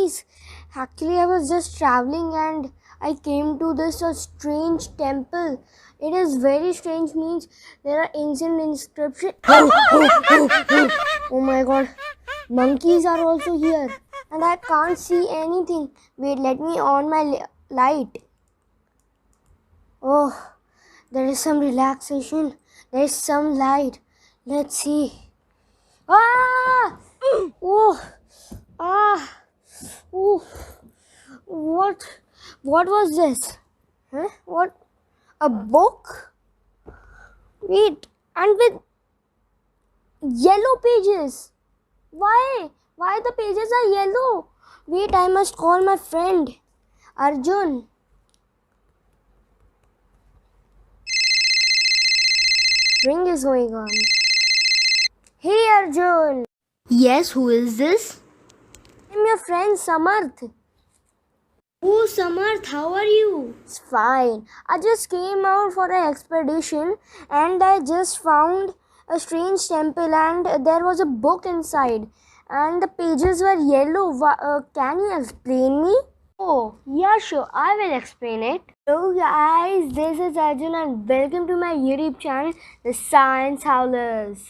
guys, actually I was just traveling and I came to this strange temple. It is very strange, means there are ancient inscriptions. Oh my god, monkeys are also here and I can't see anything. Wait, let me on my light. Oh, there is some relaxation. There is some light. Let's see. Ah! Oh! Ah! Oh! What? What was this? Huh? What? A book? Wait, and with yellow pages. Why? Why the pages are yellow? Wait, I must call my friend Arjun. Ring is going on. Hey Arjun. Yes, who is this? I'm your friend Samarth. Oh, Samarth, how are you? It's fine. I just came out for an expedition and I just found a strange temple and there was a book inside and the pages were yellow. Can you explain me? Oh, yeah, sure. I will explain it. Hello guys, this is Arjun and welcome to my YouTube channel, The Science Howlers.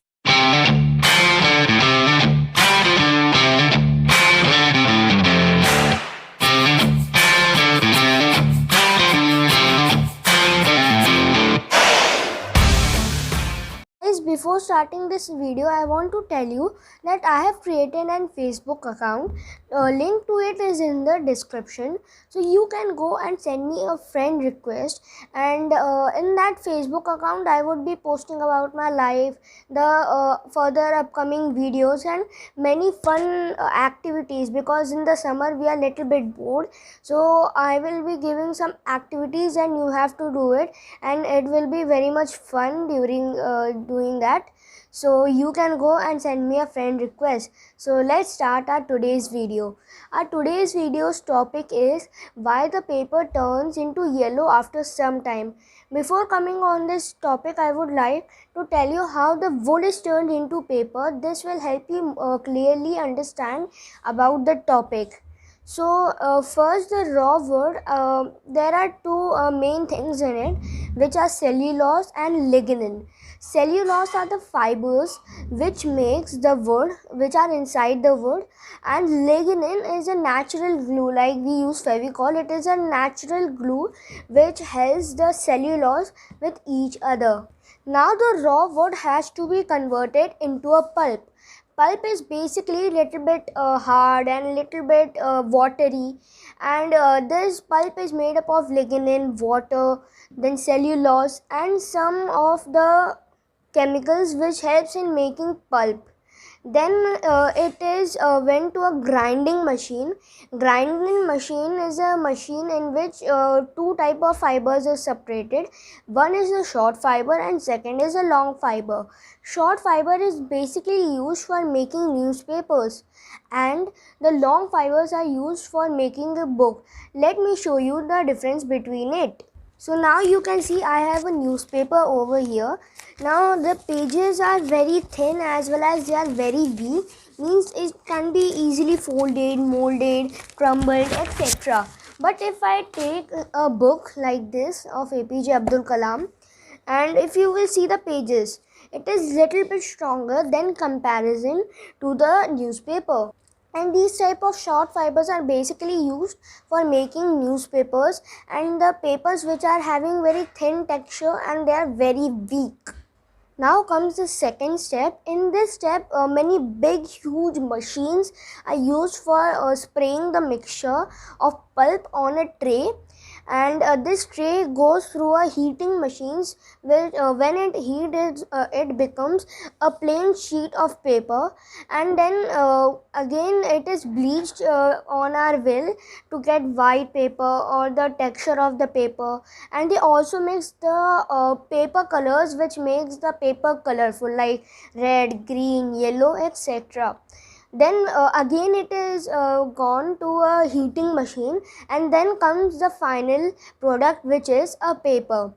Before starting this video, I want to tell you that I have created an Facebook account. Link to it is in the description, so you can go and send me a friend request, and in that Facebook account I would be posting about my life, the further upcoming videos and many fun activities, because in the summer we are little bit bored, so I will be giving some activities and you have to do it, and it will be very much fun during doing that. So you can go and send me a friend request. So let's start our today's video. Our today's video's topic is why the paper turns into yellow after some time. Before coming on this topic, I would like to tell you how the wood is turned into paper. This will help you clearly understand about the topic. So first, the raw wood, there are two main things in it, which are cellulose and lignin. Cellulose are the fibers which makes the wood, which are inside the wood, and lignin is a natural glue, like we use Fevicol. It is a natural glue which helps the cellulose with each other. Now the raw wood has to be converted into a pulp. Pulp is basically little bit hard and little bit watery, and this pulp is made up of lignin, water, then cellulose and some of the chemicals which helps in making pulp. Then it is went to a grinding machine. Grinding machine is a machine in which two type of fibers are separated. One is a short fiber and second is a long fiber. Short fiber is basically used for making newspapers and the long fibers are used for making a book. Let me show you the difference between it. So now you can see I have a newspaper over here. Now the pages are very thin as well as they are very weak, means it can be easily folded, molded, crumbled, etc. But if I take a book like this of APJ Abdul Kalam, and if you will see the pages, it is little bit stronger than comparison to the newspaper. And these type of short fibers are basically used for making newspapers and the papers which are having very thin texture and they are very weak. Now comes the second step. In this step, many big huge machines are used for spraying the mixture of pulp on a tray, and this tray goes through a heating machines which when it heats it becomes a plain sheet of paper, and then again it is bleached on our will to get white paper or the texture of the paper, and they also mix the paper colors which makes the paper colorful like red, green, yellow, etc. Then again it is gone to a heating machine, and then comes the final product which is a paper.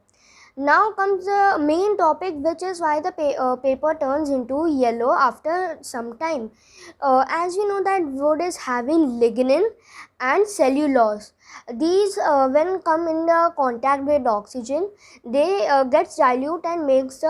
Now comes the main topic, which is why the paper turns into yellow after some time. As we know that wood is having lignin and cellulose. These when come in the contact with oxygen, they gets dilute and makes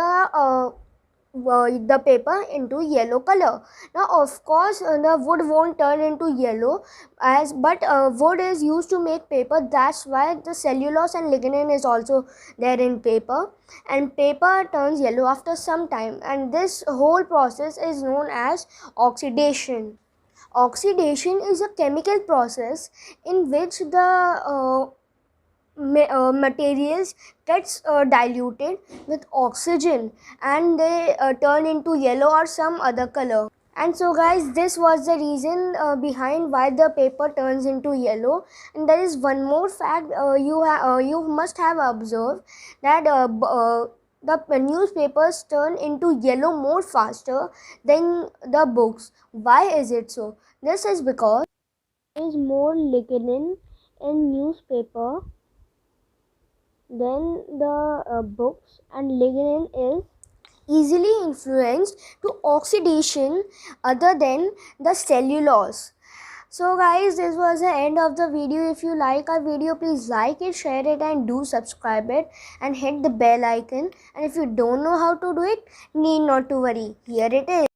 the paper into yellow color. Now of course the wood won't turn into yellow, as but wood is used to make paper. That's why the cellulose and lignin is also there in paper, and paper turns yellow after some time, and this whole process is known as oxidation. Oxidation is a chemical process in which the materials gets diluted with oxygen, and they turn into yellow or some other color. And so guys, this was the reason behind why the paper turns into yellow. And there is one more fact you must have observed, that the newspapers turn into yellow more faster than the books. Why is it so? This is because there is more lignin in newspaper than the books, and lignin is easily influenced to oxidation other than the cellulose. So guys, this was the end of the video. If you like our video, please like it, share it, and do subscribe it, and hit the bell icon. And if you don't know how to do it, need not to worry, here it is.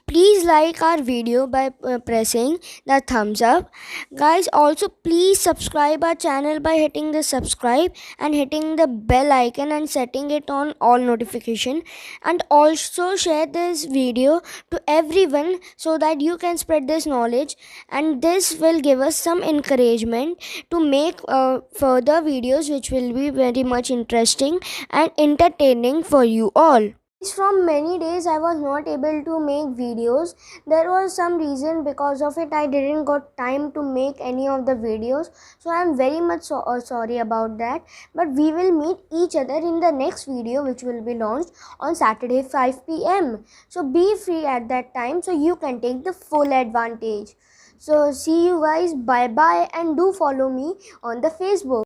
Please like our video by pressing the thumbs up. Guys, also please subscribe our channel by hitting the subscribe and hitting the bell icon and setting it on all notification, and also share this video to everyone so that you can spread this knowledge, and this will give us some encouragement to make further videos which will be very much interesting and entertaining for you all. From many days I was not able to make videos. There was some reason, because of it I didn't got time to make any of the videos, so I am very much sorry about that. But we will meet each other in the next video, which will be launched on Saturday 5 p.m. So be free at that time so you can take the full advantage. So see you guys, bye bye, and do follow me on the Facebook.